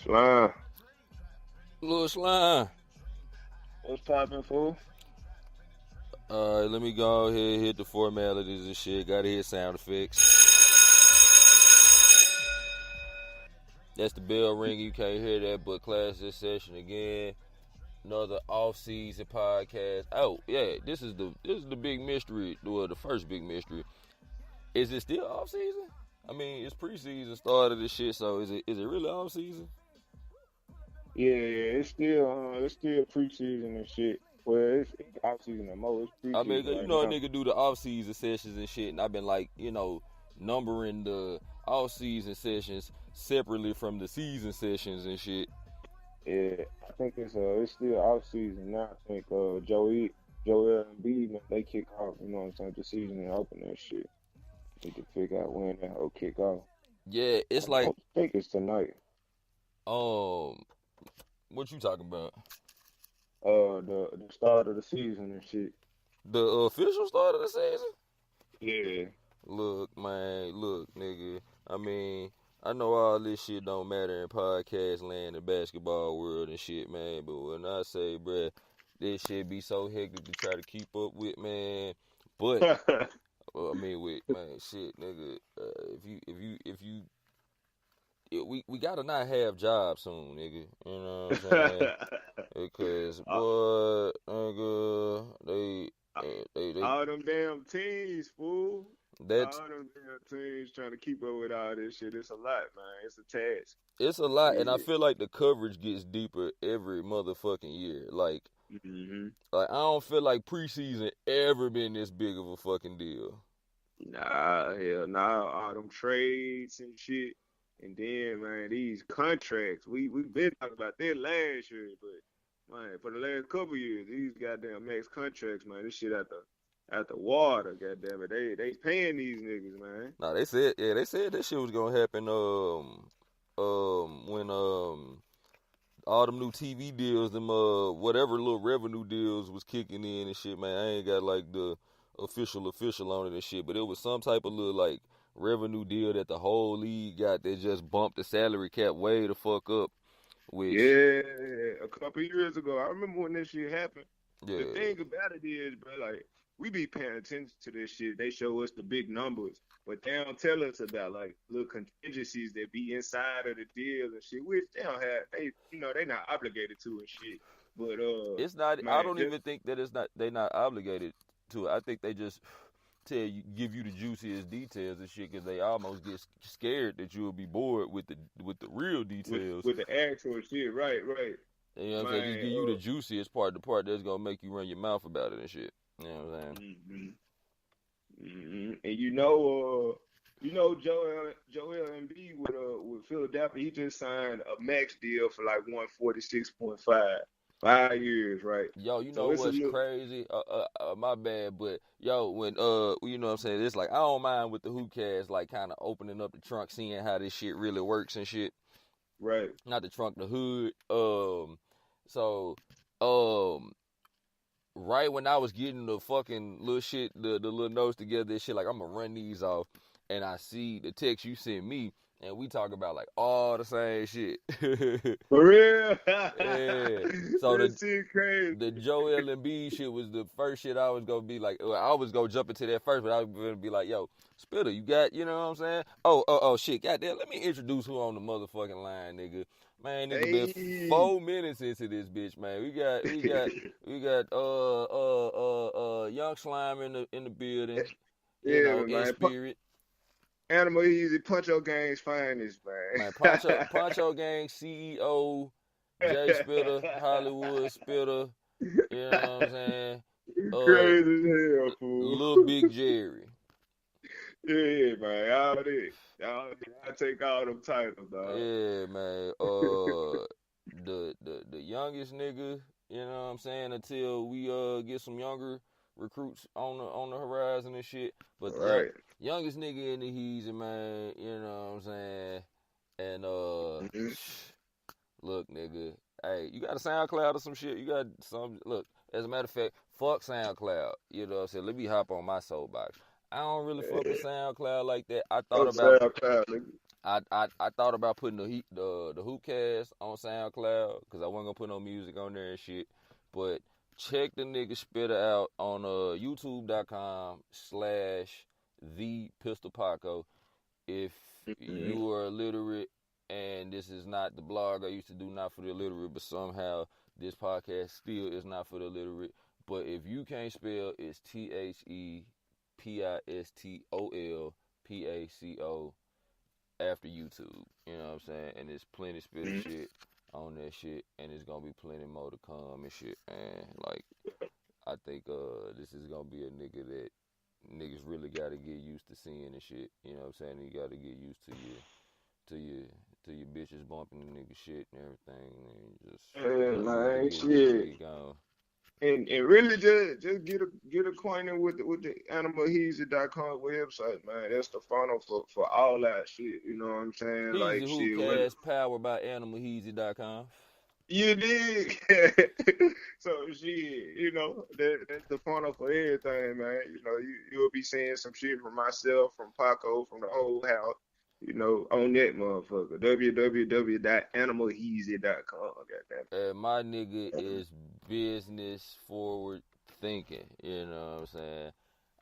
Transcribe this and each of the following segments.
Slime. Little Slime. What's poppin', fool? Alright, let me go ahead and hit the formalities and shit. Gotta hit sound effects. That's the bell ring. You can't hear that, but class this session again. Another off-season podcast. Oh yeah, this is the big mystery. Well, the first big mystery. Is it still off-season? I mean, it's preseason started this shit. So is it really off-season? Yeah, it's still preseason and shit. Well, it's off season no more. It's preseason. I mean, right you know, now. a nigga do the off-season sessions and shit, and I've been like, you know, numbering the off-season sessions separately from the season sessions and shit. Yeah, I think it's still off season now. I think Joel and B, man, they kick off. You know what I'm saying? The season and open that shit. Need to figure out when that whole kick off. Yeah, it's like, I think it's tonight. what you talking about? The start of the season and shit. The official start of the season? Yeah. Look, man, nigga. I mean, I know all this shit don't matter in podcast land and basketball world and shit, man. But when I say, bruh, this shit be so hectic to try to keep up with, man. But I mean, with man, shit, nigga. We gotta not have jobs soon, nigga. You know what I'm saying? Because boy, nigga, they all them damn teams, fool. That's all them damn teams trying to keep up with all this shit. It's a lot, man. It's a task. It's a lot, Yeah. and I feel like the coverage gets deeper every motherfucking year. Like I don't feel like preseason ever been this big of a fucking deal. Nah, hell nah. All them trades and shit. And then, man, these contracts. We've been talking about that last year, but man, for the last couple years, these goddamn max contracts, man, this shit at the water, goddamn it. They paying these niggas, man. Nah, they said that shit was gonna happen when all them new TV deals, them whatever little revenue deals was kicking in and shit, man. I ain't got like the official on it and shit, but it was some type of little like revenue deal that the whole league got that just bumped the salary cap way the fuck up. Which, yeah, a couple years ago, I remember when this shit happened. Yeah. The thing about it is, bro, like we be paying attention to this shit. They show us the big numbers, but they don't tell us about like little contingencies that be inside of the deal and shit, which they don't have. They not obligated to and shit. But it's not. man, I don't even think that they not obligated to it. I think they just give you the juiciest details and shit because they almost get scared that you'll be bored with the real details. With the actual shit, right. You know what I'm saying? Just give you the juiciest part, the part that's gonna make you run your mouth about it and shit. You know what I'm saying? And you know Joel Embiid with Philadelphia, he just signed a max deal for like 146.5. 5 years, right? Yo, you know what's crazy? My bad, but yo, when you know what I'm saying, it's like I don't mind with the Hoopcast, like kind of opening up the trunk, seeing how this shit really works and shit. Right. Not the trunk, the hood. Right when I was getting the fucking little shit, the little notes together and shit, like I'm gonna run these off, and I see the text you sent me. And we talk about like all the same shit. For real? Yeah. So that shit crazy. The Joel Embiid shit was the first shit I was gonna be like. I was gonna jump into that first, but I was gonna be like, "Yo, Spitter, you got, you know what I'm saying? Oh, shit, goddamn. Let me introduce who on the motherfucking line, nigga. Man, nigga, been 4 minutes into this bitch, man. We got Young Slime in the building. You know, man. in spirit. Animal Easy, Puncho Gang's finest, man. Puncho Gang CEO, Jay Spitter, Hollywood Spitter, you know what I'm saying? Crazy as hell, fool. Little Big Jerry. Yeah, man. All that. I take all them titles, dog. Yeah, man. the youngest nigga, you know what I'm saying, until we get some younger recruits on the horizon and shit. But the Right. youngest nigga in the Heezy, man, you know what I'm saying? And Mm-hmm. look, nigga, hey, you got a SoundCloud or some shit? You got some look, as a matter of fact, fuck SoundCloud. You know what I'm saying? Let me hop on my soapbox. I don't really fuck with SoundCloud like that. I thought Fuck about SoundCloud, nigga. I thought about putting the Hoopcast on SoundCloud because I wasn't gonna put no music on there and shit. But check the nigga Spitter out on youtube.com/the Pistol if Mm-hmm. you are illiterate and this is not the blog I used to do, not for the illiterate, but somehow this podcast still is not for the illiterate. But if you can't spell, it's THEPISTOLPACO after YouTube. You know what I'm saying? And there's plenty Spitter Mm-hmm. shit on that shit, and there's gonna be plenty more to come and shit. And like, I think this is gonna be a nigga that niggas really gotta get used to seeing and shit. You know what I'm saying? You gotta get used to your bitches bumping the nigga shit and everything, and just Yeah, really man, getting shit. get going. And really just get acquainted with the animalheezy.com website, man. That's the funnel for all that shit. You know what I'm saying? Heezy Like shit, what Hoopcast powered by AnimalHeezy.com. you dig? So shit, that's the funnel for everything, man. You'll be seeing some shit from myself, from Paco, from the whole house. On that motherfucker. www.animalheezy.com. Goddamn. And my nigga is business forward thinking. You know what I'm saying?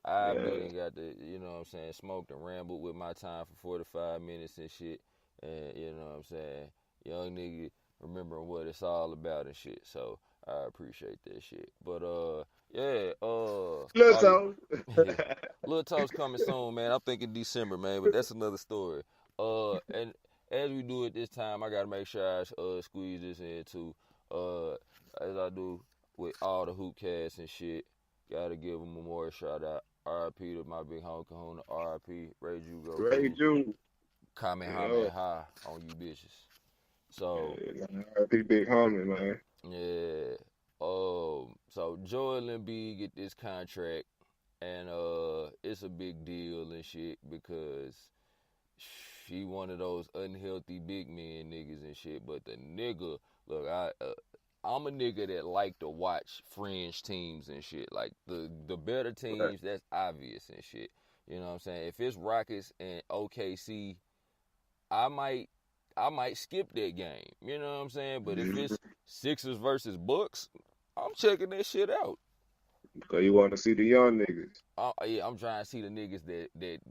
I've been Yeah. and got the, you know what I'm saying, smoked and rambled with my time for 45 minutes and shit. And, you know what I'm saying, young nigga remembering what it's all about and shit. So I appreciate that shit. But, yeah, Let's oh, yeah. go. Little Toast coming soon, man. I'm thinking December, man, but that's another story. And as we do it this time, I gotta make sure I squeeze this in too. Uh, as I do with all the hoop cats and shit. Gotta give them a more shout out. RIP to my big homie Kahuna. RIP Ray Ju Ray Goku. June. Kamehameha high on you bitches. So Big homie, man. yeah. So Joel Embiid get this contract, and it's a big deal and shit because she one of those unhealthy big men niggas and shit. But the nigga, look, I'm a nigga that like to watch fringe teams and shit. Like the better Right. teams, that's obvious and shit. You know what I'm saying? If it's Rockets and OKC, I might skip that game. You know what I'm saying? But if Mhm. it's Sixers versus Bucks, I'm checking that shit out. Because you want to see the young niggas. Yeah, I'm trying to see the niggas that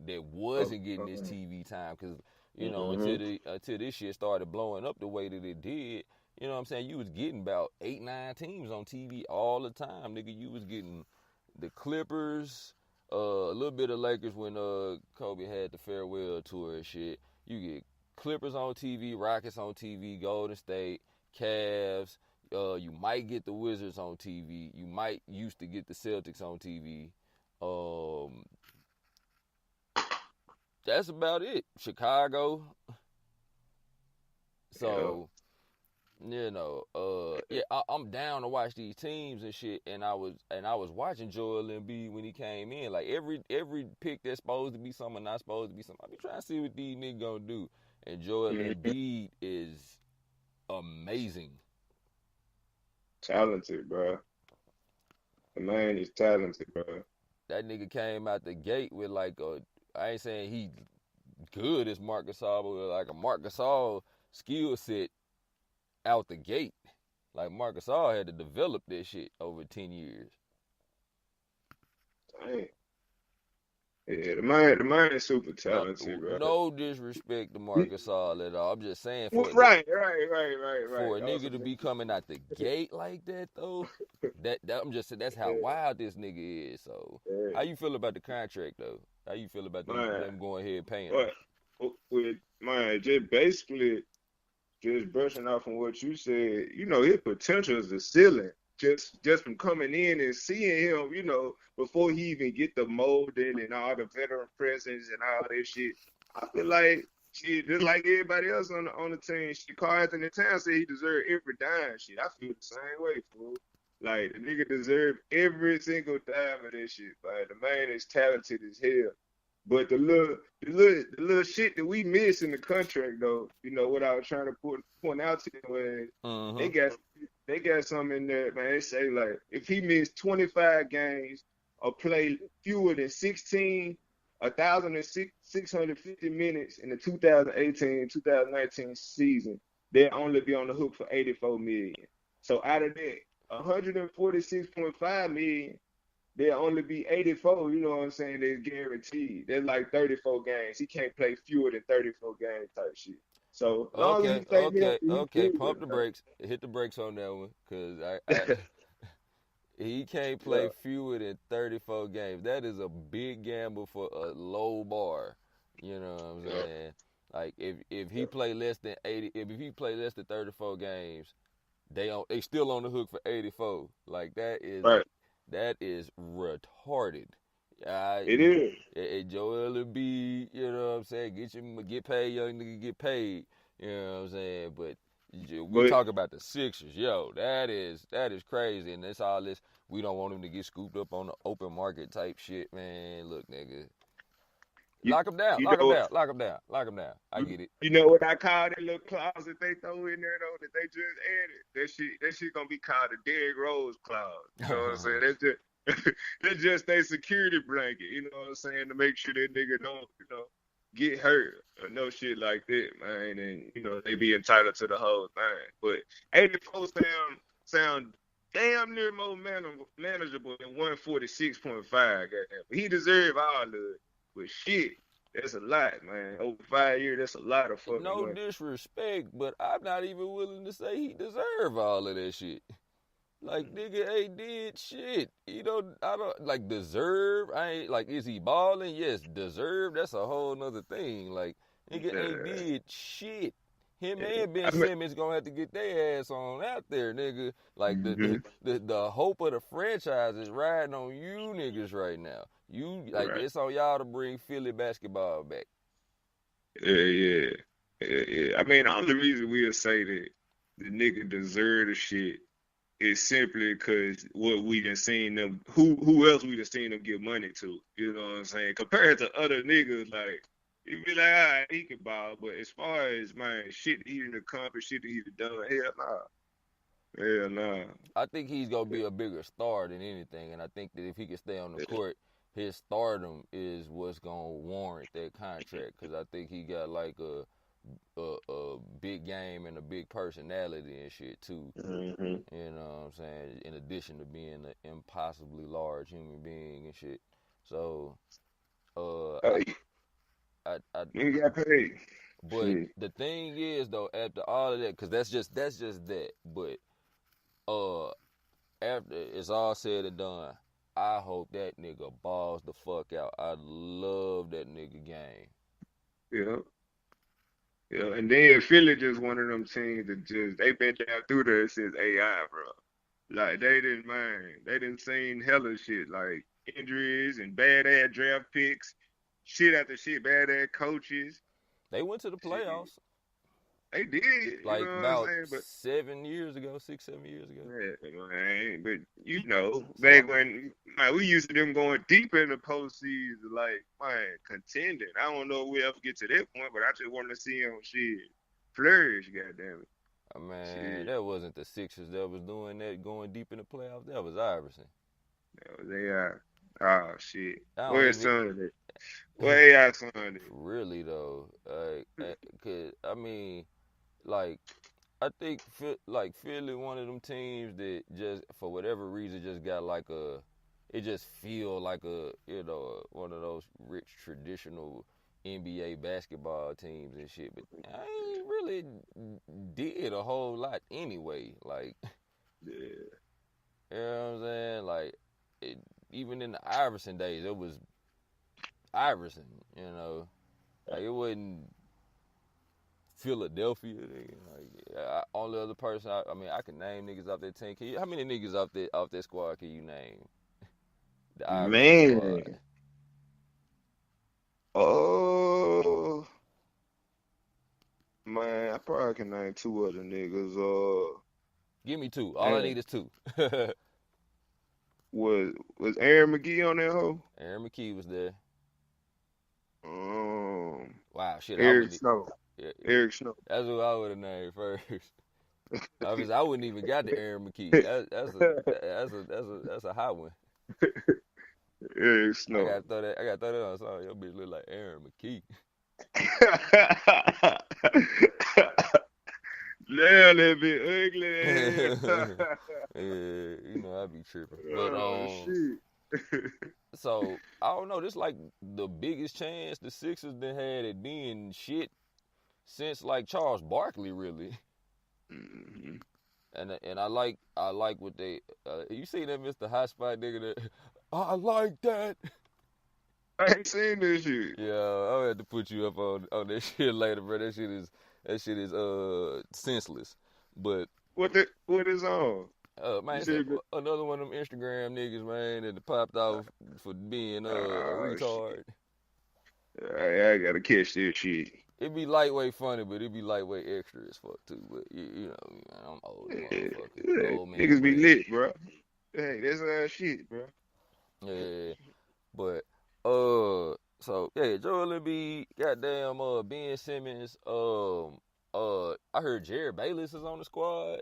Oh, wasn't getting this TV time because mhm. until this shit started blowing up the way that it did, you know what I'm saying? You was getting about 8, 9 teams on TV all the time, nigga. You was getting the Clippers, a little bit of Lakers when Kobe had the farewell tour and shit. You get Clippers on TV, Rockets on TV, Golden State, Cavs. You might get the Wizards on TV. You might used to get the Celtics on TV. Um, that's about it. Chicago. Yeah. So yeah, I'm down to watch these teams and shit. And I was watching Joel Embiid when he came in. Like every pick that's supposed to be something not supposed to be something. I be trying to see what these niggas gonna do. And Joel Mhm. Embiid is amazing. Talented, bro. The man is talented, bro. That nigga came out the gate with like a. I ain't saying he good as Marc Gasol, but like a Marc Gasol skill set out the gate. Like Marc Gasol had to develop that shit over 10 years. Dang. Yeah, the man is super No, talented, bro. no disrespect to Marc Gasol at all. I'm just saying Well, for right. a Also, nigga to be coming out the gate like that though, that I'm just saying that's how wild this nigga is. So yeah, how you feel about the contract though? How you feel about man. them going ahead and paying him? But with man, just basically just brushing off on what you said, his potential is the ceiling. Just from coming in and seeing him, before he even get the molding and all the veteran presence and all that shit. I feel like Shit, just like everybody else on the team. Shit, Carl Anthony Towns said he deserved every dime. Shit, I feel the same way, fool. Like the nigga deserved every single dime of that shit. Like the man is talented as hell. But the little shit that we miss in the contract though, you know what I was trying to point out to you was they Mm-hmm. got they got something in there, man. They say like if he missed 25 games or played fewer than 1,650 minutes in the 2018-2019 season, they'll only be on the hook for 84 million. So out of that, 146.5 million, they'll only be 84. You know what I'm saying? They're guaranteed. They're like 34 games. He can't play fewer than 34 games type shit. So as long as he Okay, stay okay, healthy, he okay. good. Pump the brakes. Hit the brakes on that one, cause I he can't play Yeah, fewer than 34 games. That is a big gamble for a low bar. You know what I'm yeah, saying? Like if he yeah. play less than 80, if he play less than 34 games, they still on the hook for 84. Like Right. that is retarded. I It is. Joel Embiid, you know what I'm saying? Get paid, young nigga, get paid. You know what I'm saying? But we But talk about the Sixers, yo. That is crazy, and that's all this. We don't want him to get scooped up on the open market type shit, man. Look, nigga, you lock him down, you lock him know down, lock him down, lock him down. I get it. you know what I call that little clause that they throw in there though that they just added? That shit gonna be called the Derrick Rose clause. You know what I'm saying? That's just that's just their security blanket. You know what I'm saying? To make sure that nigga don't get hurt or no shit like that, man. And they be entitled to the whole thing. But 84 sound damn near more manageable than 146.5. Goddamn. He deserve all of it. But shit. That's a lot, man. Over 5 years, that's a lot of fucking No money. disrespect, but I'm not even willing to say he deserve all of that shit. Like nigga ain't did shit. I don't like deserve. I ain't like is he balling? Yes, deserve. That's a whole nother thing. Like nigga ain't Uh, did shit. Him yeah. and Ben I mean, Simmons gonna have to get their ass on out there, nigga. Like the hmm the, the the hope of the franchise is riding on you niggas right now. You like right. it's on y'all to bring Philly basketball back. Yeah. I mean, the only reason we'll say that the nigga deserve the shit is simply because what we done seen them, who else we done seen them give money to. You know what I'm saying? Compared to other niggas, like, you be like, all right, he can ball, but as far as, man, shit he done accomplished, shit he done done, hell nah. Hell nah. I think he's gonna be a bigger star than anything, and I think that if he can stay on the court, his stardom is what's gonna warrant that contract. Because I think he got like a big game and a big personality and shit too. Mm-hmm. You know what I'm saying? In addition to being an impossibly large human being and shit. So, uh, Oh, I you got paid. but Shit. the thing is though, after all of that, because that's just that. But uh, after it's all said and done, I hope that nigga balls the fuck out. I love that nigga game. Yeah. Yeah. And then Philly just one of them teams that just they been down through there since AI, bro. Like they didn't mind. They didn't seen hella shit like injuries and bad ass draft picks, shit after shit, bad ass coaches. They went to the Shit. playoffs They did, you know like what I'm about saying? But 7 years ago, 6, 7 years ago. yeah, man, but So back when man, we used to them going deep in the postseason, like man, contending. I don't know if we ever get to that point, but I just want to see them shit flourish, goddamn it. man, Shit. that wasn't the Sixers that was doing that, going deep in the playoffs. That was Iverson. They are. Oh shit. I don't Where's even son at? Where y'all son at? really though, cause I mean, like I think like Philly one of them teams that just for whatever reason just got like it just feel like one of those rich traditional NBA basketball teams and shit. But I ain't really did a whole lot anyway. Like Yeah. you know what I'm saying? Like it, even in the Iverson days, it was Iverson. You know, like it wasn't Philadelphia. Like only other person. I mean, I can name niggas off that team. How many niggas off that squad can you name? The Iverson squad. Man. Oh. Man, I probably can name two other niggas. Give me two. All I Damn, need is two. was Aaron McGee on that hoe? Aaron McKee was there. Um, Wow, shit, I Eric wouldn't. Snow. Yeah, Eric Snow. that's who I would have named first. I wouldn't even got the Aaron McKee. That's a hot one. Eric I Snow. gotta throw that. I gotta throw that on song. Your bitch look like Aaron McKee. Damn, that be ugly. Yeah, you know I be tripping. But Oh shit. so I don't know. This like the biggest chance the Sixers done had at being shit since like Charles Barkley, really. Mhm. And I like what they. You see that Mr. Hot Spot nigga that I like that. I ain't seen this shit. Yeah, I'll have to put you up on that shit later, bro. That shit is senseless. But What is on? man, You it's said another one of them Instagram niggas, man, that popped off for being a shit. retard. I gotta catch this shit. It be lightweight funny, but it be lightweight extra as fuck too. But you know, I'm old Yeah, motherfucker, yeah. old man Niggas be brain. lit, bro. Hey, that's our shit, bro. Yeah, but so yeah, Joel Embiid, goddamn, Ben Simmons, I heard Jared Bayless is on the squad.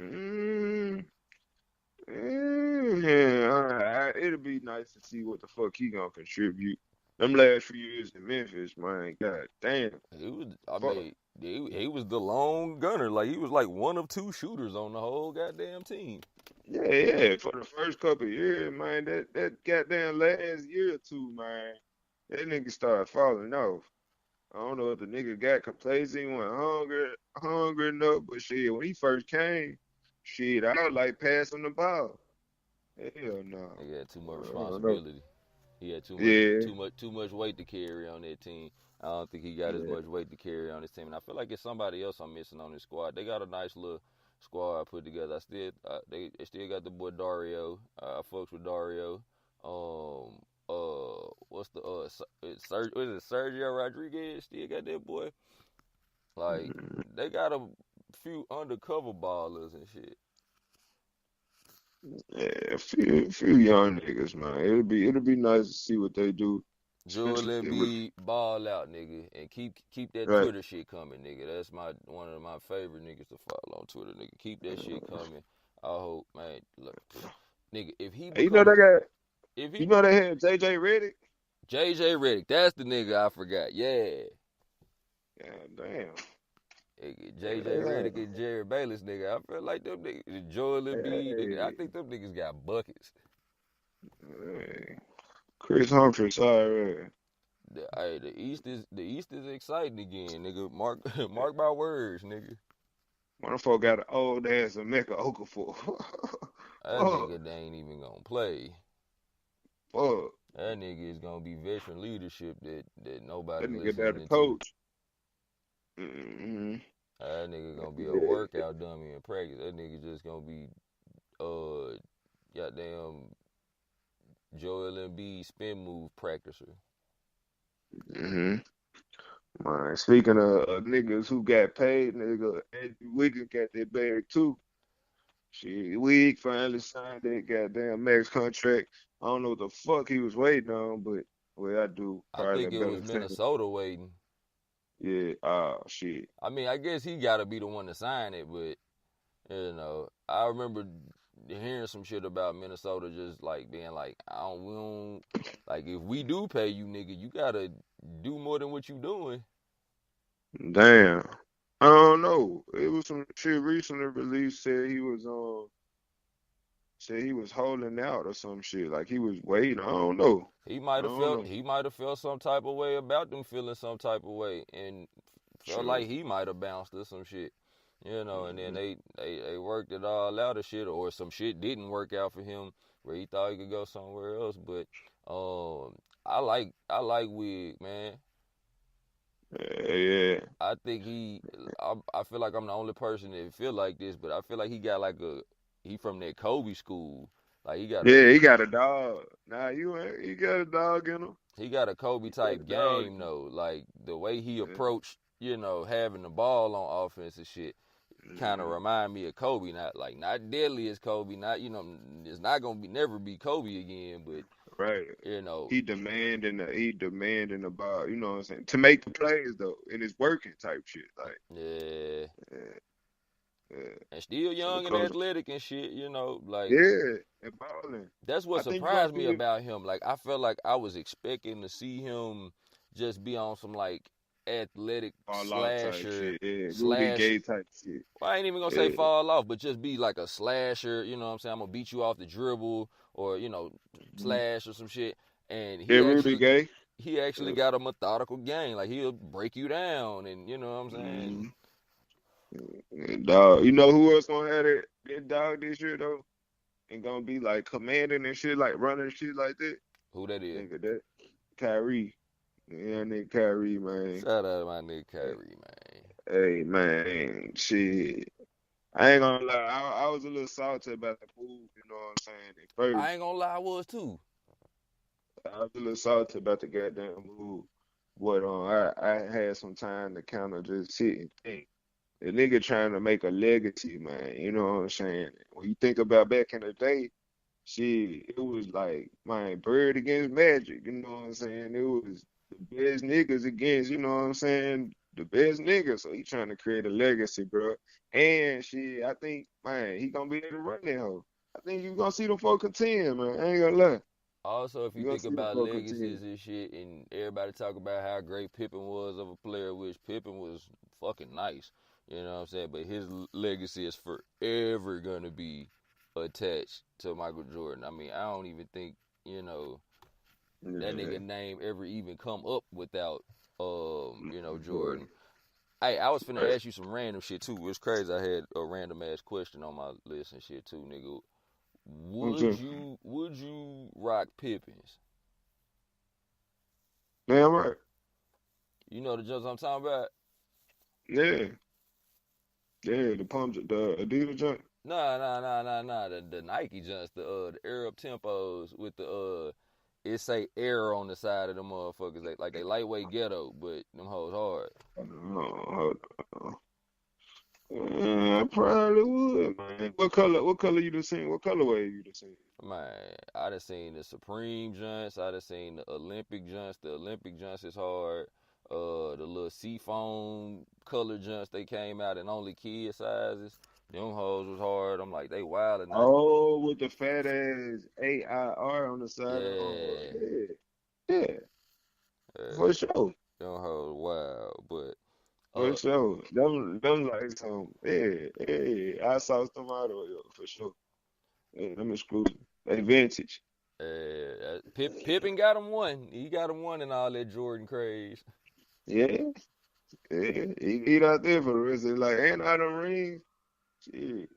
Mm, yeah, all right. It'll be nice to see what the fuck he gonna contribute. Them last few years in Memphis, man, god damn. He was, I Fuck. mean, he was the lone gunner. Like he was like one of two shooters on the whole goddamn team. Yeah, yeah. For the first couple of years, man, that goddamn last year or two, man, that nigga started falling off. I don't know if the nigga got complacent, went hungry enough, but shit, when he first came, shit, I was like passing the ball. Hell no. He had too much I don't know. responsibility. He had Yeah, too much weight to carry on that team. I don't think he got as yeah. much weight to carry on his team. And I feel like it's somebody else I'm missing on this squad. They got a nice little squad put together. They still got the boy Dario. I fucks with Dario. What's the was it Sergio Rodriguez? Still got that boy. Like they got a few undercover ballers and shit. Yeah, a few young niggas, man. It'll be nice to see what they do, Joel especially with Embiid, ball out, nigga, and keep that right. Twitter shit coming, nigga. That's one of my favorite niggas to follow on Twitter, nigga. Keep that shit coming. I hope, man. Look, nigga, if he You know become, they got, if you he know they had JJ Redick. JJ Redick, that's the nigga I forgot. Yeah, God damn. nigga, JJ Yeah. Redick and Jared Bayless, nigga. I feel like them niggas, Joel Embiid, nigga. I Hey, think them niggas got buckets. hey. Chris Humphrey, sorry. The East is exciting again, nigga. Mark my words, nigga. Motherfucker got an old ass Emeka Okafor. That Fuck, nigga they ain't even gonna play. fuck. That nigga is gonna be veteran leadership that nobody That nigga got a listening to. coach. Mm-hmm. That nigga gonna be a Yeah. workout dummy in practice. That nigga just gonna be goddamn Joel Embiid spin move practicer. Mm-hmm. Man, speaking of niggas who got paid, nigga, Andrew Wiggins got that bag too. Shit, Wig finally signed that goddamn max contract. I don't know what the fuck he was waiting on, but well, I do I probably a think it better was team. Minnesota waiting. Yeah, oh shit. I mean, I guess he gotta be the one to sign it, but I remember hearing some shit about Minnesota just like being like, we don't like if we do pay you, nigga, you gotta do more than what you doing. Damn. I don't know. It was some shit recently released said he was holding out or some shit. Like he was waiting. I don't know. I don't know. He might have felt some type of way about them feeling some type of way and felt True. like he might have bounced or some shit. And then Hmm. they worked it all out of shit or some shit didn't work out for him where he thought he could go somewhere else. But I like Wig, man. Yeah, yeah. I think I feel like I'm the only person that feel like this, but I feel like he got like he from that Kobe school. Like Yeah, he got a dog. Nah, you ain't he got a dog in him. he got a Kobe He got a type dog game in though. Like the way he him. approached, having the ball on offense and shit, kind of Mhm. remind me of Kobe. Not deadly as Kobe. Not it's not gonna never be Kobe again. But Right. you know, He demanding the ball, you know what I'm saying? To make the plays though, and it's working type shit. Like, yeah, yeah, yeah. and still So young and Kobe, athletic and shit. Like yeah, and balling. that's what I think you're gonna surprised me see about him. Like I felt like I was expecting to see him just be on some like athletic all out type slasher shit. Yeah, Rudy slash. Gay type shit. Well, I ain't even gonna say Yeah. fall off, but just be like a slasher. You know what I'm saying? I'm gonna beat you off the dribble or Mhm. slash or some shit. And Yeah, Rudy Gay. he actually Yeah. got a methodical game. Like he'll break you down, and you know what I'm saying. Mhm. And, dog, you know who else gonna have that dog this year though? And gonna be like commanding and shit, like running shit like that. Who that is? Nigga, that Kyrie. Yeah, nigga Kyrie, man. Shout out to my nigga Kyrie, man. Hey, man, shit. I ain't gonna lie, I was a little salty about the move, you know what I'm saying? At I first, ain't gonna lie, I was too. I was a little salty about the goddamn move. But I had some time to kind of just sit and think. The nigga trying to make a legacy, man. You know what I'm saying? When you think about back in the day, shit, it was like, man, Bird against Magic. You know what I'm saying? It was the best niggas against, you know what I'm saying? The best niggas. So he trying to create a legacy, bro. And shit, I think, man, he gonna be able to run that hoe. I think you gonna see them folk contend, man. I ain't gonna lie. Also, if you You gonna think see them about folk contend. legacies and shit, and everybody talk about how great Pippen was of a player, which Pippen was fucking nice, you know what I'm saying? But his legacy is forever gonna be attached to Michael Jordan. I mean, I don't even think that Yeah. nigga name ever even come up without Jordan. Jordan. Hey, I was finna Right. ask you some random shit too. It's crazy. I had a random ass question on my list and shit too, nigga. What's Would up? you rock Pippins? Damn right. You know the jumps I'm talking about? Yeah. Yeah, the pump, the Adidas jump. Nah. The Nike jumps, the Arab tempos with the it say air on the side of the motherfuckers. They lightweight ghetto, but them hoes hard. Hold on. I probably would, man. What color you done seen? What colorway you done seen? Man, I done seen the Supreme joints. I done seen the Olympic joints. The Olympic joints is hard. The little seafoam color joints they came out in only kid sizes. Them hoes was hard. I'm like, they wild or not? Oh, with the fat ass AIR on the side of Yeah, yeah, yeah, for yeah. sure, Them hoes wild, but for sure. Them like some, yeah, yeah. I saw some out of it for sure. Yeah, them exclusive. They vintage. Pippen got him one. He got him one in all that Jordan craze. Yeah, yeah. He eat out there for the rest of his life. And out of rings. Shit.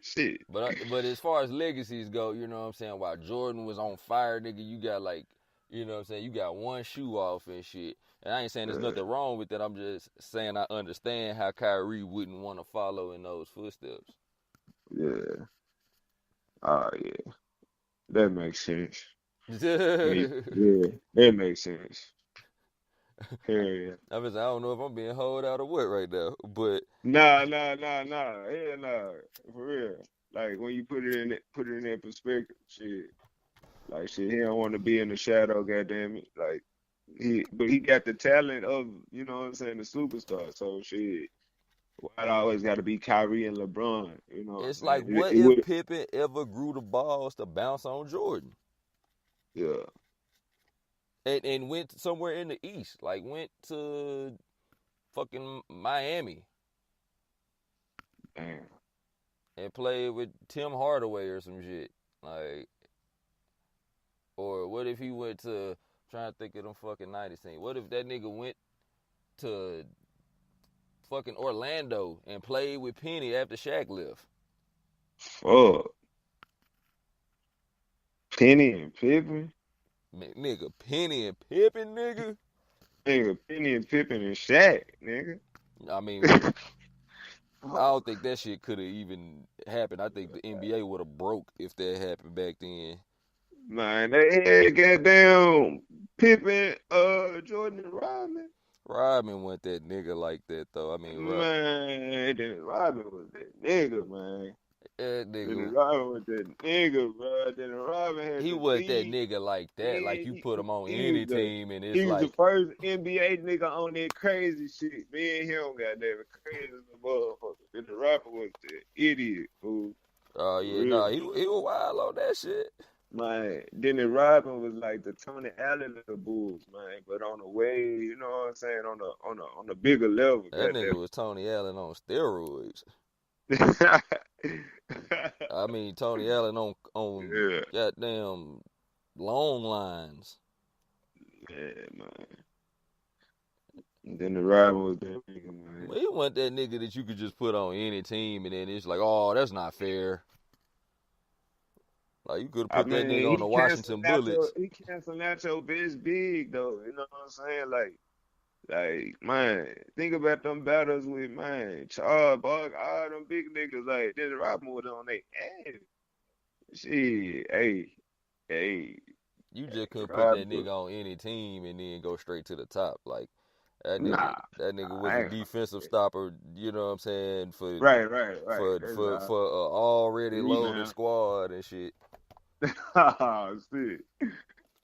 Shit. But as far as legacies go, you know what I'm saying? While Jordan was on fire, nigga, you got like, you know what I'm saying? You got one shoe off and shit. And I ain't saying there's Uh, nothing wrong with that. I'm just saying I understand how Kyrie wouldn't want to follow in those footsteps. yeah. Oh yeah. That makes sense. Yeah, that makes sense. Hell yeah. I don't know if I'm being holed out or what right now, but Nah. Hell nah. For real. Like when you put it in that perspective, shit. Like shit, he don't want to be in the shadow, goddamn it. Like but he got the talent of, you know what I'm saying, the superstar. So shit, why it always got to be Kyrie and LeBron? You know what I'm it's like, saying? what It if would, Pippen ever grew the balls to bounce on Jordan yeah. and went somewhere in the East, like went to fucking Miami Damn. and played with Tim Hardaway or some shit, like, or what if he went to trying to think of them fucking '90s team? What if that nigga went to fucking Orlando and played with Penny after Shaq left? Fuck. Penny and Pippen. Nigga, Penny and Pippen, nigga. Nigga, Penny and Pippen and Shaq, nigga. I mean, I Oh, don't think that shit could have even happened. I think the NBA would have broke if that happened back then. man, they had goddamn Pippen, Jordan and Rodman. Rodman wasn't that nigga like that though. I mean, Man, Dennis Rodman was that nigga, man. that Dennis nigga, Rodman was that nigga, bro. Dennis Rodman had he the wasn't that lead. nigga like that. Like you put him on He any was the team, and it's he was the like, first NBA nigga on that crazy shit. Me and him got that crazy as a motherfucker. Dennis Rodman was the idiot, fool. oh For yeah, real. nah, he was wild on that shit. Man, Dennis Rodman was like the Tony Allen of the Bulls, man. But on the way, you know what I'm saying, on the bigger level, That nigga was Tony Allen on steroids. goddamn. I mean, Tony Allen on Yeah, goddamn long lines. yeah, man. And then the Rodman was that nigga, man. He wasn't that nigga that you could just put on any team, and then it's like, oh, that's not fair. Like you could have I put that nigga on mean, the Washington Bullets. he canceled out your best big though. You know what I'm saying? Like man, think about them battles with man Charles Bark, all them big niggas. Like Dennis Rodman was on their ass. Shit, hey, You just couldn't put that Rodman. nigga on any team and then go straight to the top. Like Nah, that nigga was I a ain't gonna defensive say that. stopper. You know what I'm saying Right. That's for a already loaded rebound. squad and shit. Oh shit.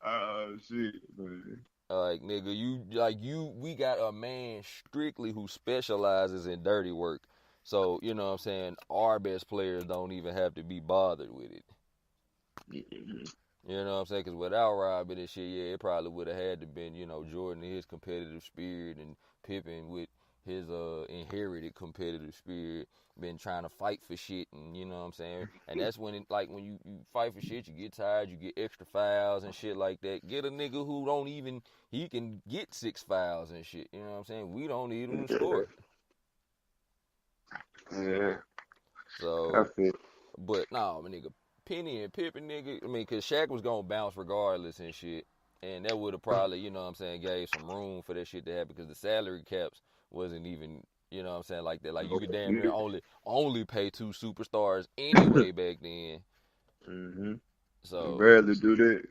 Oh shit, man. Like nigga, we got a man strictly who specializes in dirty work. So you know what I'm saying. Our best players don't even have to be bothered with it. You know what I'm saying? Because without Robin and shit, yeah, it probably would have had to been, you know, Jordan and his competitive spirit and Pippen with his inherited competitive spirit, been trying to fight for shit, and you know what I'm saying? And that's when, when you fight for shit, you get tired, you get extra fouls and shit like that. Get a nigga who don't even, he can get 6 fouls and shit, you know what I'm saying? We don't need him to score. Yeah, I So, feel. but, nah, my nigga, Penny and Pippen, nigga. I mean, because Shaq was going to bounce regardless and shit. And that would have probably, you know what I'm saying, gave some room for that shit to happen because the salary caps wasn't even, you know what I'm saying, like that. Like, you could damn near only pay 2 superstars anyway back then. Mm-hmm. So, Barely do that.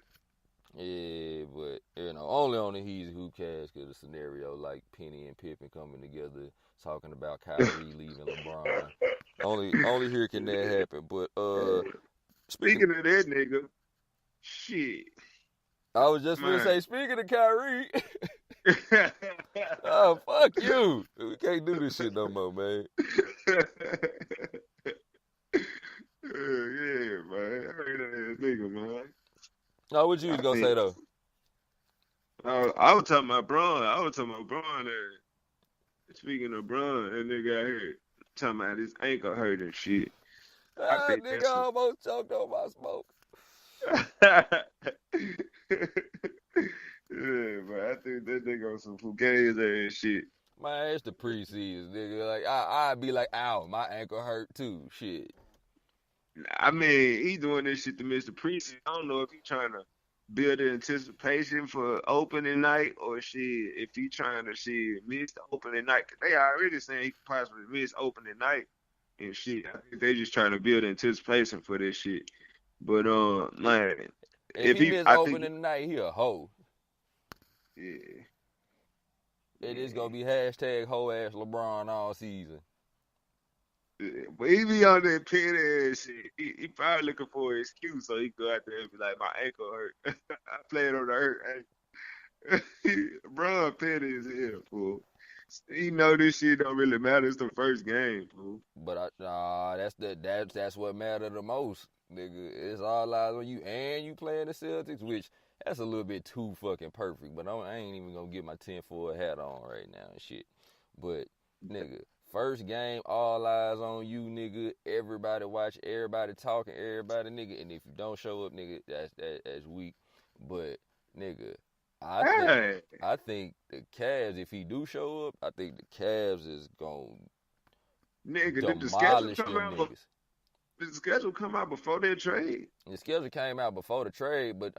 yeah, but, you know, only on the He's Who Cares because the scenario like Penny and Pippen coming together talking about Kyrie leaving LeBron. Only here can that happen. But, speaking Speaking of that nigga, shit, I was just gonna man. say, speaking of Kyrie, oh fuck you. We can't do this shit no more, man. Yeah, man. I heard that nigga, man. No, what you I was gonna think say though? I was talking about Braun. I was talking about Braun there. Speaking of Braun, that nigga out here talking about his ankle hurt and shit. I Ah, think nigga that's some. almost choked on my smoke. Yeah, but I think that nigga on some fugazi and shit. Man, it's the preseason, nigga. Like I'd be like, ow, my ankle hurt too. Shit. I mean, he doing this shit to miss the preseason. I don't know if he trying to build the anticipation for opening night or shit. If he trying to miss the opening night, 'cause they already saying he could possibly miss opening night and shit. I think they just trying to build anticipation for this shit. But man, If if he he, missed I think, opening night, he a hoe. yeah, It is yeah. gonna be hashtag hoe ass LeBron all season. Yeah, but he be on that petty ass shit. He probably looking for an excuse so he go out there and be like, my ankle hurt. I played on the hurt ankle. Bro, petty as hell, fool. He know this shit don't really matter. It's the first game, fool. But that's what mattered the most, nigga. It's all eyes on you, and you playing the Celtics, which that's a little bit too fucking perfect. But I ain't even gonna get my 10-4 hat on right now and shit. But nigga, first game, all eyes on you, nigga. Everybody watch, everybody talking, everybody, nigga. And if you don't show up, nigga, that's weak. But nigga, I think Hey, I think the Cavs, if he do show up, I think the Cavs is gonna nigga, did the schedule demolish come them out? niggas. Did the schedule come out before that trade? The schedule came out before the trade, but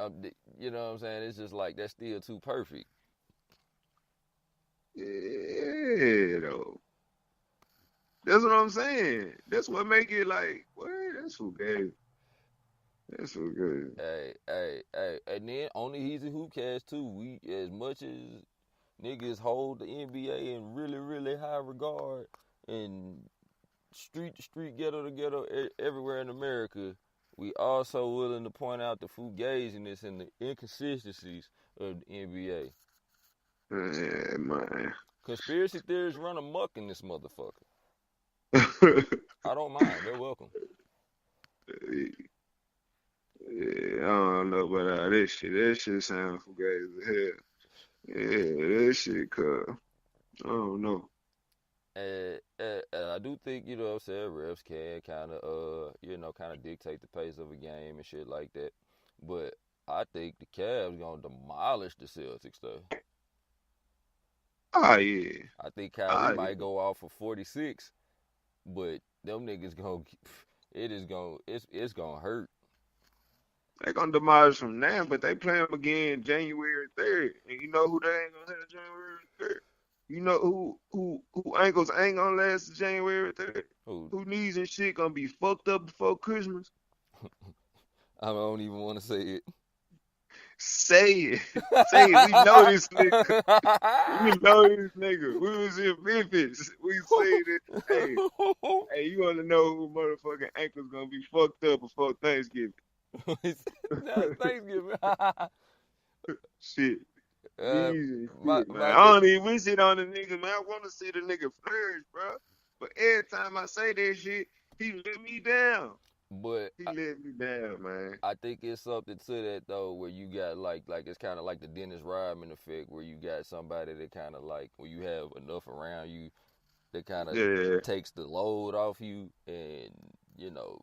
you know what I'm saying? It's just like that's still too perfect. Yeah, though. That's what I'm saying. That's what make it like, what? That's who gave. That's who good. Hey, and then only he's a hoop cast too. We as much as Niggas hold the NBA in really, really high regard, and street to street, ghetto to ghetto, everywhere in America. We also willing to point out the fugaziness and the inconsistencies of the NBA. Yeah, man. Conspiracy theories run amok in this motherfucker. I don't mind. They're welcome. Yeah, I don't know about this shit. That shit sound fugazi as hell. Yeah, that shit, cuz. I don't know. And I do think, you know what I'm saying, refs can kind of, kind of dictate the pace of a game and shit like that. But I think the Cavs going to demolish the Celtics, though. Ah, yeah. I think Kyrie Ah, might yeah. go off for 46, but them niggas going to, it's going to hurt. They gonna demolish them now, but they play them again January 3rd. And you know who they ain't gonna have January 3rd? You know who ankles ain't gonna last January 3rd? Who? Who knees and shit gonna be fucked up before Christmas? I don't even want to say it. Say it. Say it. We know this nigga. We know this nigga. We was in Memphis. We say that. Hey, you wanna know who motherfucking ankles gonna be fucked up before Thanksgiving? That's Thanksgiving. Shit. Knees and my shit, man. my I don't even wish it on the nigga, man. I want to see the nigga flourish, bro. But every time I say that shit, he let me down. but He let me down, man. I think it's something to that though, where you got like it's kind of like the Dennis Rodman effect, where you got somebody that kind of like when you have enough around you that kind of Yeah. takes the load off you, and you know,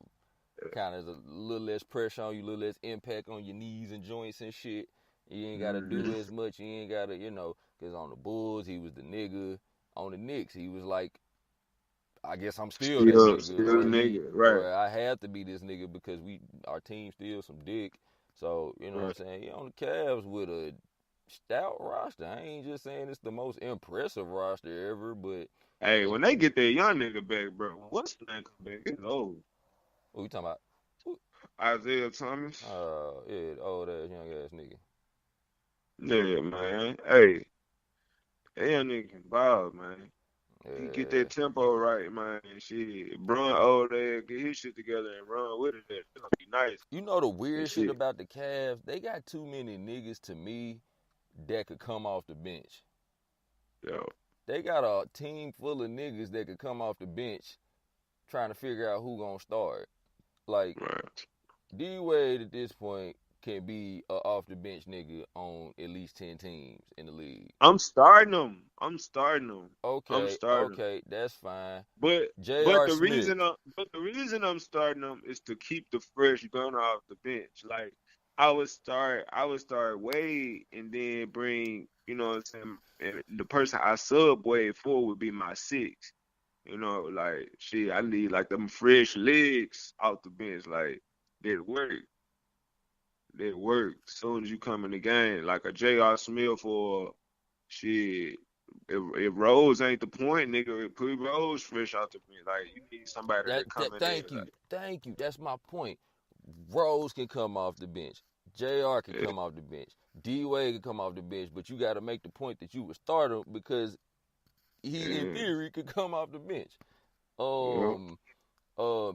kind of a little less pressure on you, a little less impact on your knees and joints and shit. You ain't got to do as much. You ain't got to, because on the Bulls, he was the nigga. On the Knicks, he was like, I guess I'm still that nigga. Still nigga, right. Or I have to be this nigga because our team steals some dick. So, you know what I'm saying? He on the Cavs with a stout roster. I ain't just saying it's the most impressive roster ever, but. Hey, when they get that young nigga back, bro, what's the name come back? It's old. What you talking about? Isaiah Thomas. Yeah, the old ass, young ass nigga. Yeah, man. Hey, that young nigga can ball, man. He get Yeah. that tempo right, man. Shit, Bron old ass get his shit together and run with it. It's gonna be nice. You know the weird And shit shit. about the Cavs? They got too many niggas to me that could come off the bench. Yo. They got a team full of niggas that could come off the bench trying to figure out who gonna start. Like, Right. D-Wade at this point can be a off the bench nigga on at least 10 teams in the league. I'm starting them. Okay, that's fine. But J.R. the Smith. reason I'm starting them is to keep the fresh gunner off the bench. Like I would start Wade and then bring, you know what I'm saying, and the person I sub Wade for would be my six. You know, like shit, I need like them fresh legs off the bench, like that work. That work. As soon as you come in the game, like a J.R. Smith or shit. If Rose ain't the point, nigga, put Rose fresh out the bench. Like you need somebody that come in there. Thank you. That's my point. Rose can come off the bench. JR can Like, come off the bench. D-Wade can come off the bench, but you got to make the point that you would start him because he, in theory, could come off the bench. yeah.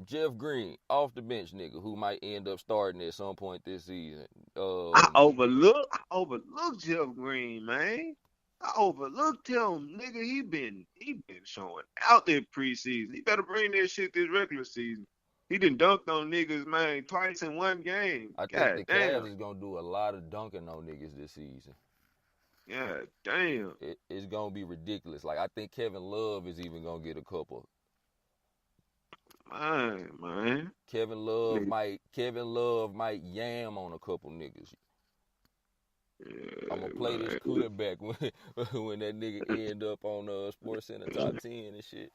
Jeff Green, off the bench nigga, who might end up starting at some point this season. I overlooked Jeff Green, man. I overlooked him, nigga. He been showing out there preseason. He better bring that shit this regular season. He done dunked on niggas, man, twice in one game. I think God the damn. Cavs is going to do a lot of dunking on niggas this season. God damn. It's going to be ridiculous. Like, I think Kevin Love is even going to get a couple. Man. Kevin Love might yam on a couple niggas. Yeah, I'm gonna play this clip back when that nigga end up on Sports Center top 10 and shit.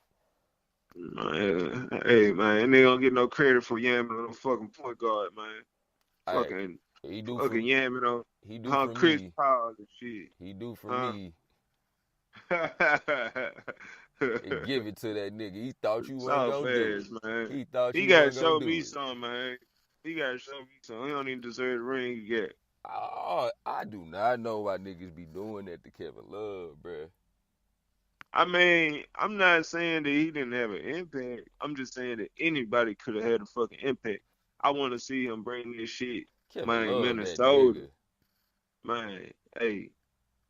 Man. Hey man, they don't get no credit for yamming on the fucking point guard, man. Fucking yamming on Chris me. Paul and shit. He do for me. Give it to that nigga. He thought you wasn't gonna do it. Man. He thought he you gotta wasn't show gonna me do it. something, man. He gotta show me something. He don't even deserve the ring yet. Oh, I do not know why niggas be doing that to Kevin Love, bruh. I mean, I'm not saying that he didn't have an impact. I'm just saying that anybody could have had a fucking impact. I want to see him bring this shit, Kevin man. Love, that Minnesota, nigga. man. Hey,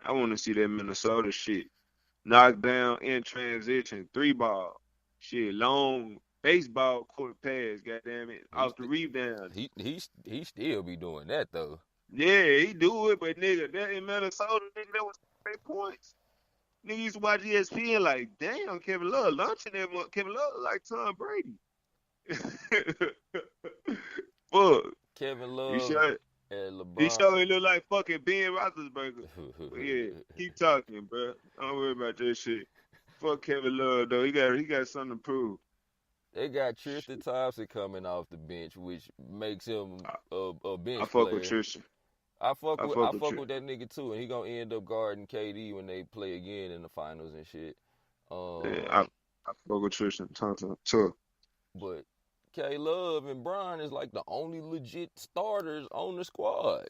I want to see that Minnesota shit. Knock down in transition, three ball. Shit, long baseball court pass, goddamn it, He off the st- rebound. he still be doing that though. Yeah, he do it, but nigga, that in Minnesota, nigga, that was 3 points. Nigga used to watch ESPN like, damn, Kevin Love launching that Kevin Love like Tom Brady. Fuck, Kevin he Love sure and he LeBron. sure look like fucking Ben Roethlisberger. But yeah, keep talking, bro. Don't worry about that shit. Fuck Kevin Love though. He got something to prove. They got Tristan Thompson coming off the bench, which makes him I, a I bench fuck with player. Tristan. I fuck I with fuck I with fuck with Tristan. that nigga too, and he gonna end up guarding KD when they play again in the finals and shit. Yeah, Um, I fuck with Tristan Thompson too. but K Love and Bron is like the only legit starters on the squad,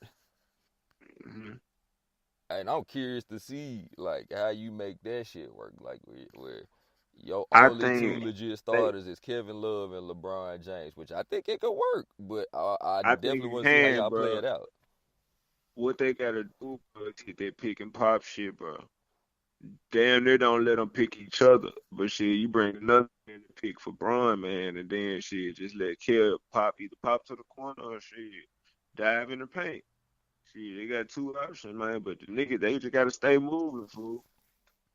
Hmm. and I'm curious to see like how you make that shit work, like where your I only two think legit they starters is Kevin Love and LeBron James, which I think it could work, but I I think definitely it want to see how can, y'all play bro. it out. What they gotta do, bro, is get that pick and pop shit, bro. Damn, they don't let them pick each other. But shit, you bring another man to pick for Braun, man, and then shit, just let Kev pop either pop to the corner or shit, dive in the paint. Shit, they got two options, man. But the nigga, they just gotta stay moving, fool.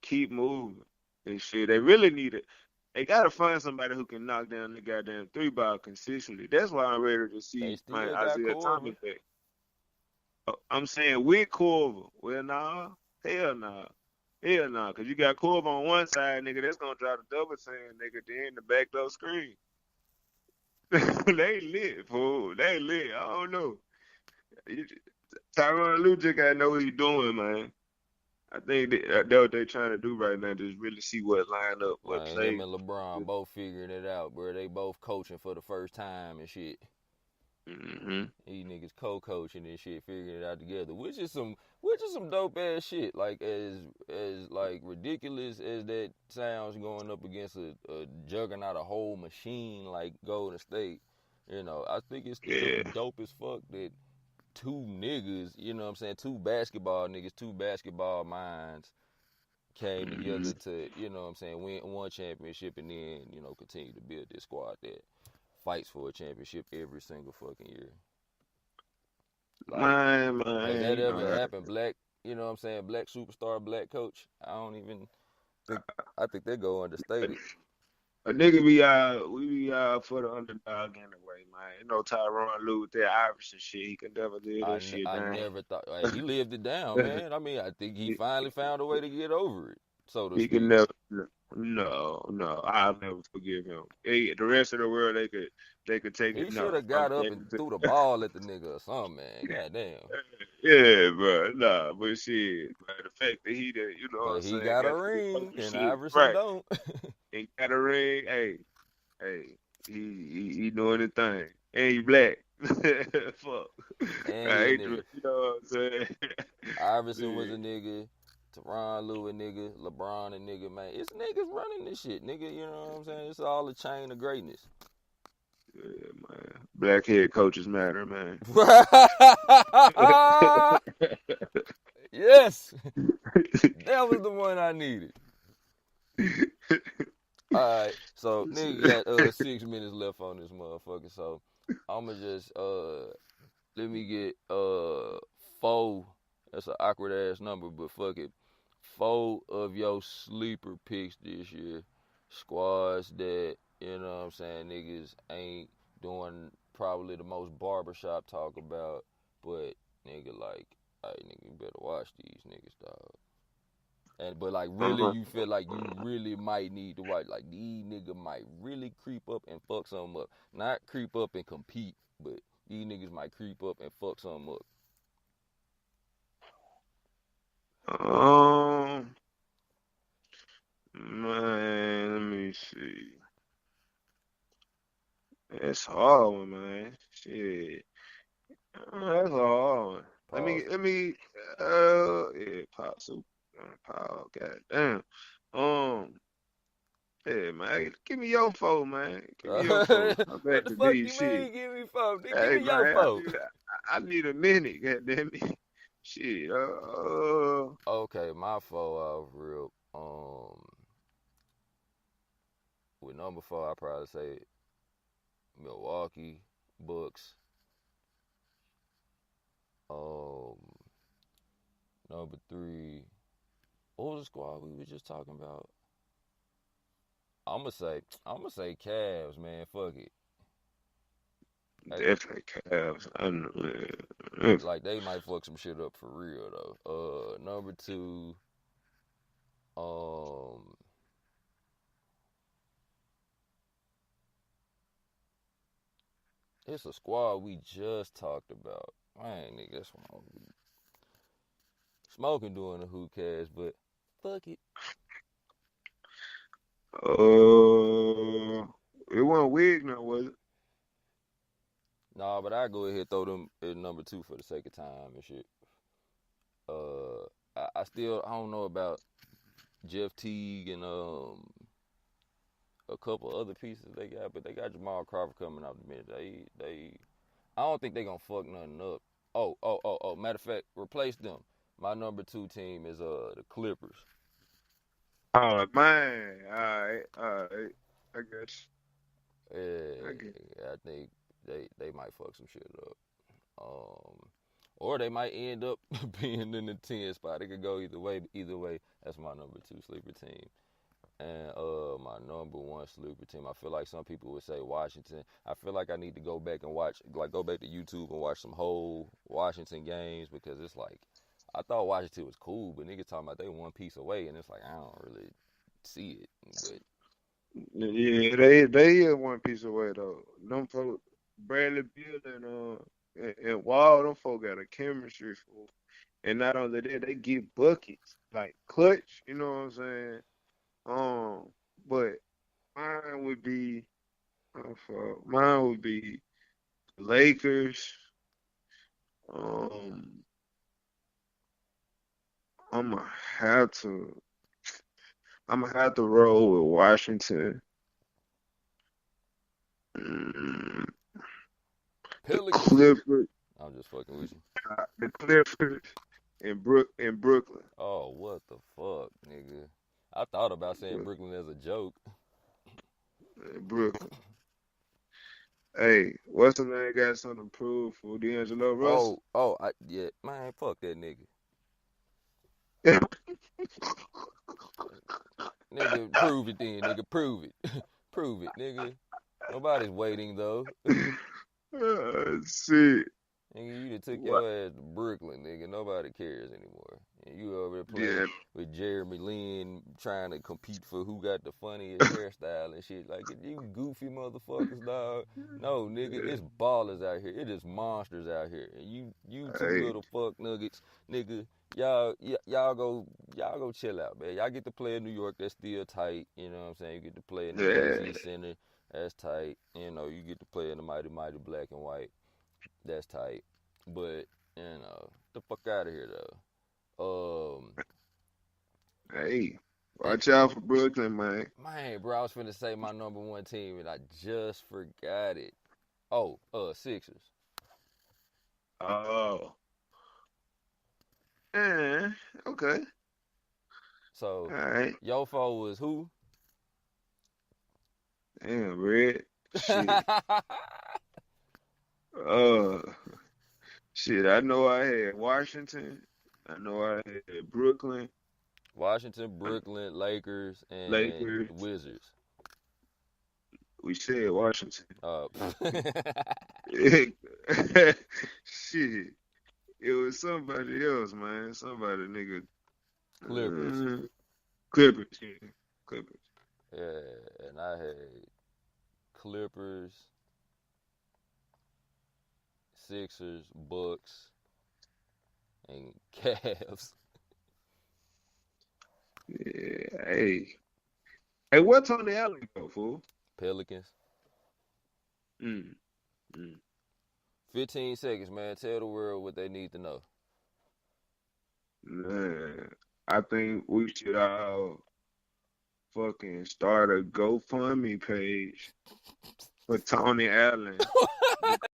Keep moving. And shit, they really need it. They gotta find somebody who can knock down the goddamn three ball consistently. That's why I'm ready to They see man still got Isaiah Thomas Corver. back. I'm saying with Corver. Well, nah, hell nah. Hell nah, cause you got Corver on one side, nigga, that's gonna drop the double team, nigga, then the back door screen. They lit, fool. They lit. I don't know. You- Tyronn Lue just gotta know what he's doing, man. I think that's what they trying to do right now, just really see what line up, what Man, him play. and LeBron both figuring it out, bro. They both coaching for the first time and shit. Mm-hmm. These niggas co-coaching and shit, figuring it out together, which is some dope ass shit. Like as like ridiculous as that sounds, going up against a juggernaut, a whole machine like Golden State. I think it's still Yeah. dope as fuck that two niggas, you know what I'm saying, two basketball niggas, two basketball minds came Mm-hmm. together to, you know what I'm saying, win one championship and then, continue to build this squad that fights for a championship every single fucking year. Like, has Man, that you ever know, happened? Black, you know what I'm saying, black superstar, black coach. I don't even think I think they go understated. a nigga be we be for the underdog anyway, man. You know Tyronn Lue with that Iverson shit, he can never live that shit I down. never thought, hey, he lived it down, man. I mean, I think he he, finally found a way to get over it, so to he can speak. never. No, no, I'll never forgive him. The rest of the world, they could take it. He should No, have I'm got up and taking it. threw the ball at the nigga or something, man. Goddamn. Yeah, bro. Nah, but shit, man, the fact that he did, you know what I'm But he saying, got a got to do ring, other and shit, Iverson right? don't. And got a ring. Hey, hey, he doing his thing, and he black. Fuck, And I he a hate nigga. to, you know what I'm saying. Iverson was a Shit. nigga. Tyronn Lue a nigga. LeBron a nigga, man. It's niggas running this shit, nigga. You know what I'm saying? It's all a chain of greatness. Yeah, man. Black head coaches matter, man. Yes, that was the one I needed. All right, so nigga got 6 minutes left on this motherfucker. So I'ma just let me get four. That's an awkward ass number, but fuck it. Four of your sleeper picks this year. Squads that, you know what I'm saying, niggas ain't doing probably the most barbershop talk about, but nigga like, hey nigga, you better watch these niggas, dog. But like really Uh-huh. you feel like you really might need to watch, like these niggas might really creep up and fuck something up. Not creep up and compete, but these niggas might creep up and fuck something up. Um, man, let me see. That's hard one, man. Shit. That's a hard one. Pause. let me, yeah, pause, super, pause, goddamn. Um, yeah, man, give me your phone, man. Give me your phone. I'm What back the to fuck these you shit. mean? Give me phone. Give Hey, me your man, phone. I need a minute, goddamn it. Shit, Okay, my phone off real. With number 4, I probably say Milwaukee Bucks. Um, number 3, what was the squad we were just talking about? I'm gonna say Cavs, man. Fuck it. definitely Cavs. I know, man. Like they might fuck some shit up for real though. Number 2, um, it's a squad we just talked about. Man, nigga, that's what I'm smoking during the hoop cast, but fuck it. It wasn't Wigner, was it? Nah, but I go ahead and throw them at number 2 for the sake of time and shit. I don't know about Jeff Teague and a couple other pieces they got, but they got Jamal Crawford coming out the bench. They I don't think they gonna fuck nothing up. Oh. Matter of fact, replace them. My number 2 team is the Clippers. Oh man, all right, I got you. I get. I think they might fuck some shit up. Or they might end up being in the 10 spot. It could go either way. Either way, that's my number 2 sleeper team. And my number 1 sleeper team, I feel like some people would say Washington. I feel like I need to go back and watch, like go back to YouTube and watch some whole Washington games because it's like, I thought Washington was cool, but niggas talking about they one piece away, and it's like I don't really see it. But Yeah, they are one piece away though. Them folk, Bradley Beal and Wall, them folk got a chemistry for. And not only that, they get buckets like clutch. You know what I'm saying? But mine would be, mine would be Lakers. Um, I'm gonna have to, I'm gonna have to roll with Washington. Mm, the Pelicans, Clippers, I'm just fucking with you. the Clippers in Brooklyn. Oh, what the fuck, nigga? I thought about saying Brooklyn as a joke. Brooklyn. Hey, what's the name got something to prove for D'Angelo Russell? Yeah, man, fuck that nigga. Nigga, prove it then, nigga, prove it. Prove it, nigga. Nobody's waiting, though. Shit. Nigga, you done took What? your ass to Brooklyn, nigga. Nobody cares anymore. And you over there playing Yeah. with Jeremy Lin trying to compete for who got the funniest hairstyle and shit. Like, you goofy motherfuckers, dog. No, nigga, it's ballers out here. It is monsters out here. And you two Hey, little fuck nuggets, nigga, y'all go chill out, man. Y'all get to play in New York, that's still tight. You know what I'm saying? You get to play in the yeah. Jay-Z Center, that's tight. You know, you get to play in the mighty, mighty black and white. That's tight. But, the fuck out of here though. Hey, And watch out for Brooklyn, man. man, bro, I was finna say my number 1 team and I just forgot it. Oh, Sixers. Oh. Eh, okay. So All right. your foe was who? Damn, Red. Shit. Uh, shit. I know I had Washington. I know I had Brooklyn, Washington, Brooklyn, Lakers, and Lakers. Wizards. We said Washington. Uh, Shit. It was somebody else, man. Somebody, nigga. Clippers. Uh, Clippers. Yeah. Clippers. Yeah, and I had Clippers, Sixers, Bucks, and Cavs. Yeah. Hey. Hey, what's on the alley go, fool? Pelicans. Mm. Mm. 15 seconds, man. Tell the world what they need to know. Man, I think we should all fucking start a GoFundMe page for Tony Allen.